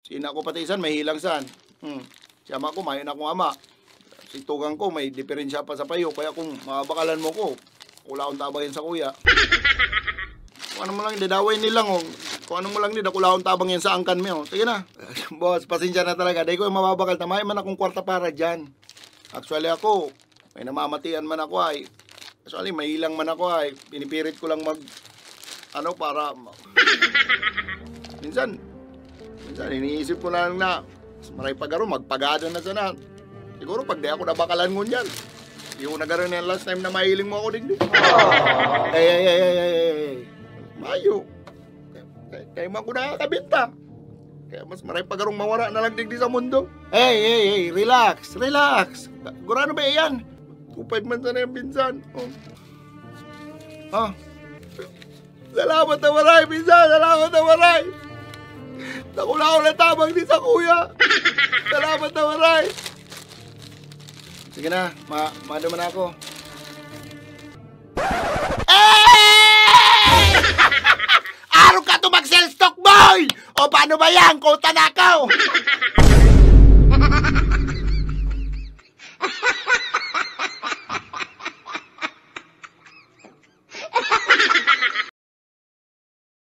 Sina ko patisan, may hilang san. Siyama ko, mayon akong ama. Si tugang ko, may diferensya pa sa payo. Kaya kung mabakalan mo ko, wala akong tabayin sa kuya. Kung ano mo lang, dadawin nilang. Kung ano mo lang, wala akong tabang yan sa angkan mo. Sige na. Boss, pasensya na talaga. Dahil ko yung mababakal. Tamay man akong kwarta para dyan. Actually ako, may namamatian man ako ay. Actually, may hilang man ako ay. Pinipirit ko lang para... Minsan, iniisip ko na lang na maray pagaro, magpagada na sana. Siguro pag di ako nabakalan mo dyan, yung nagkaroon yan last time na mahiling mo ako digdig. Mayo. Kaya man ko nakakabinta. Kaya mas maray pagarong mawala na lang digdi sa mundo. Hey, relax. Gurano ba yan? 2-5 months na yung pinsan. Salamat na maray, pinsan. Salamat na maray. Nakula ko na tabang din sa kuya. Salamat na maray. Sige na, maduman ako. Araw ka to mag-sell stock, boy! O paano ba yan? Kota na ako!